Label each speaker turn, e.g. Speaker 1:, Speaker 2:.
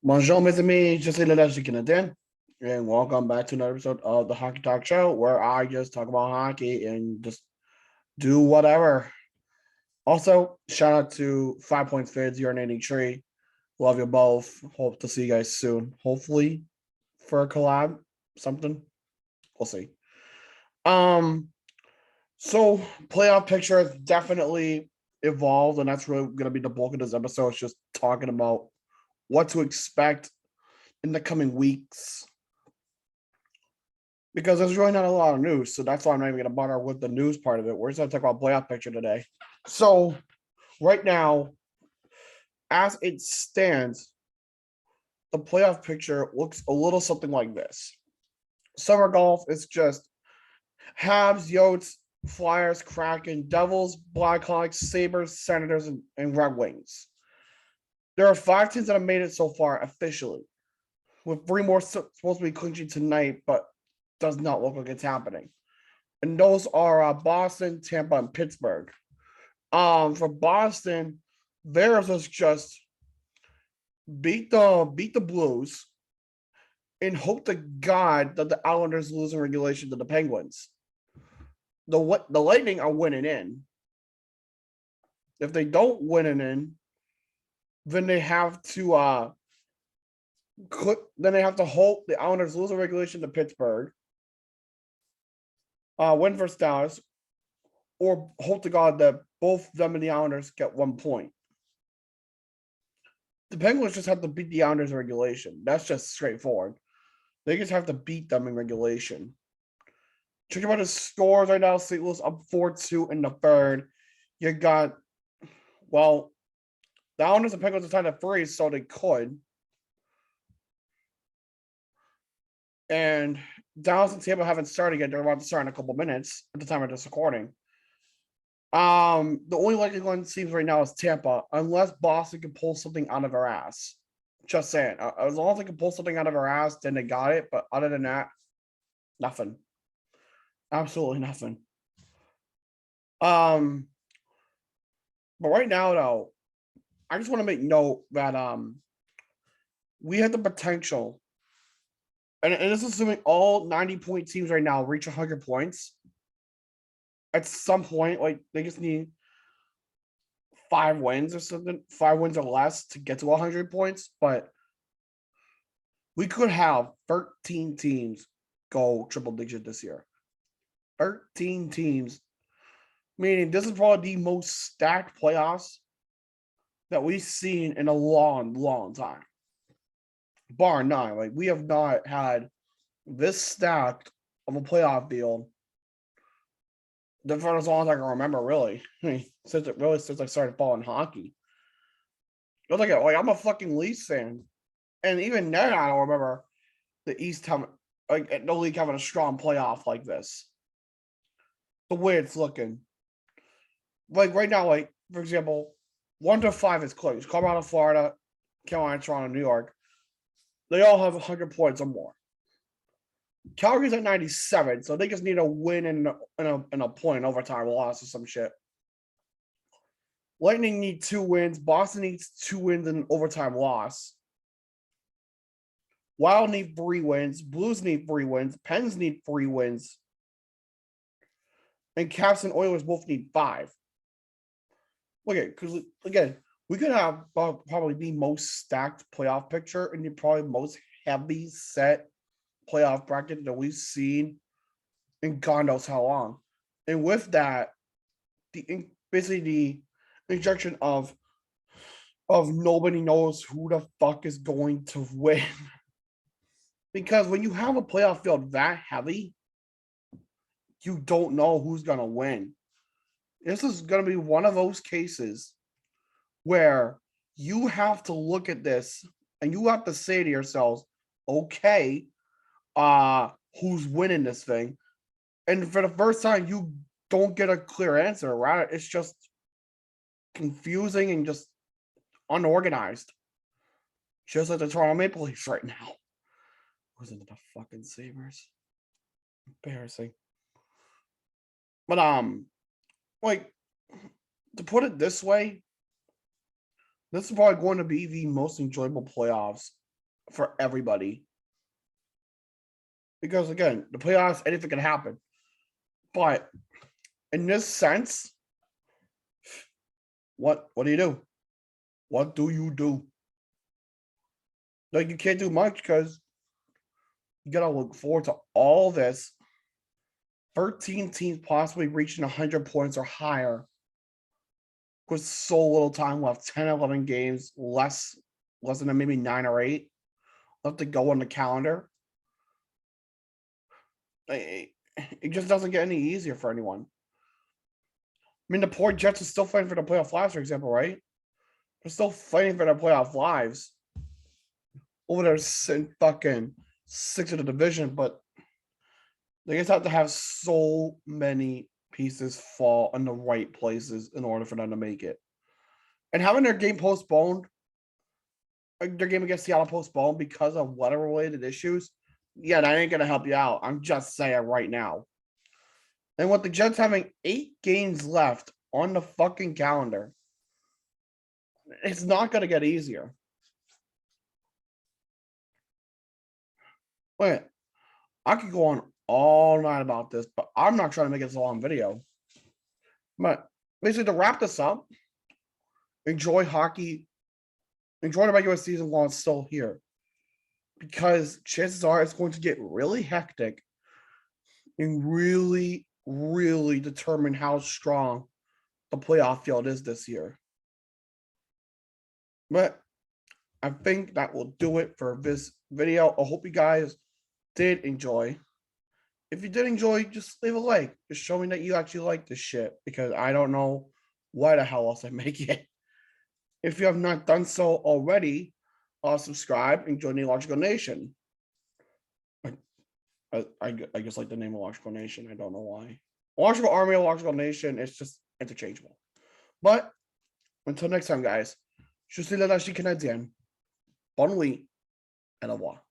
Speaker 1: Bonjour, mes amis. Je suis le Canadien, and welcome back to another episode of the Hockey Talk Show, where I just talk about hockey and just do whatever. Also, shout out to 5 Points Vids, Urinating Tree. Love you both. Hope to see you guys soon. Hopefully, for a collab, something. We'll see. Um, so playoff picture has definitely evolved, and that's really going to be the bulk of this episode. It's just talking about what to expect in the coming weeks, because there's really not a lot of news. So that's why I'm not even going to bother with the news part of it. We're just going to talk about playoff picture today. So right now, as it stands, the playoff picture looks a little something like this. Summer golf is just Habs, Yotes, Flyers, Kraken, Devils, Blackhawks, Sabres, Senators, and Red Wings. There are 5 teams that have made it so far officially, with 3 more supposed to be clinching tonight, but does not look like it's happening. And those are Boston, Tampa, and Pittsburgh. For Boston, theirs was just beat the Blues and hope to God that the Islanders lose in regulation to the Penguins. The Lightning are winning in. If they don't win it in, then they have to hope the Islanders lose in regulation to Pittsburgh, win versus Dallas, or hope to God that both them and the Islanders get 1 point. The Penguins just have to beat the Islanders in regulation. That's just straightforward. They just have to beat them in regulation. Check about the scores right now. St. Louis up 4-2 in the third. You got, well, the Islanders and Penguins are tied at 3, so they could. And Dallas and Tampa haven't started yet. They're about to start in a couple minutes at the time of this recording. The only likely one seems right now is Tampa, unless Boston can pull something out of their ass. Just saying. As long as they can pull something out of their ass, then they got it. But other than that, nothing. Absolutely nothing. But right now, though, I just want to make note that we have the potential, and this is assuming all 90-point teams right now reach 100 points. At some point, like, they just need 5 wins or something, 5 wins or less to get to 100 points. But we could have 13 teams go triple digit this year. 13 teams, meaning this is probably the most stacked playoffs that we've seen in a long, long time. Bar none. Like, we have not had this stacked of a playoff field for as long as I can remember, really. I mean, since I started following hockey. Look at it, like, I'm a fucking Leafs fan. And even then, I don't remember the East having, like, no league having a strong playoff like this. The way it's looking. Like, right now, like, for example, 1 to 5 is close. Colorado, Florida, Carolina, Toronto, New York. They all have 100 points or more. Calgary's at 97, so they just need a win and a point overtime loss or some shit. Lightning need 2 wins. Boston needs 2 wins and overtime loss. Wild need 3 wins. Blues need 3 wins. Pens need 3 wins. And Caps and Oilers both need 5. Look at, because again, we could have probably the most stacked playoff picture and the probably most heavy set playoff bracket that we've seen in God knows how long. And with that, basically the injection of nobody knows who the fuck is going to win. Because when you have a playoff field that heavy, you don't know who's going to win. This is going to be one of those cases where you have to look at this and you have to say to yourselves, okay, who's winning this thing? And for the first time, you don't get a clear answer, right? It's just confusing and just unorganized. Just like the Toronto Maple Leafs right now. Who's into the fucking Sabres? Embarrassing. But like, to put it this way, this is probably going to be the most enjoyable playoffs for everybody. Because again, the playoffs, anything can happen. But in this sense, what do you do? What do you do? Like, you can't do much because you gotta look forward to all this. 13 teams possibly reaching 100 points or higher with so little time left, 10, 11 games, less than maybe 9 or 8 left to go on the calendar. It just doesn't get any easier for anyone. I mean, the poor Jets are still fighting for the playoff lives, for example, right? They're still fighting for their playoff lives over there, sitting fucking 6th of the division, but they just have to have so many pieces fall in the right places in order for them to make it. And having their game postponed, their game against Seattle postponed because of weather-related issues, yeah, that ain't gonna help you out. I'm just saying right now. And with the Jets having 8 games left on the fucking calendar, it's not gonna get easier. Wait, I could go on all night about this, but I'm not trying to make this a long video. But basically, to wrap this up, enjoy hockey, enjoy the regular season while it's still here, because chances are it's going to get really hectic and really, really determine how strong the playoff field is this year. But I think that will do it for this video. I hope you guys did enjoy. If you did enjoy, just leave a like. Just show me that you actually like this shit, because I don't know why the hell else I make it. If you have not done so already, subscribe and join the Logical Nation. I just like the name of Logical Nation. I don't know why. Logical Army or Logical Nation, it's just interchangeable. But until next time, guys, je suis le Canadien. Bonne nuit et au revoir.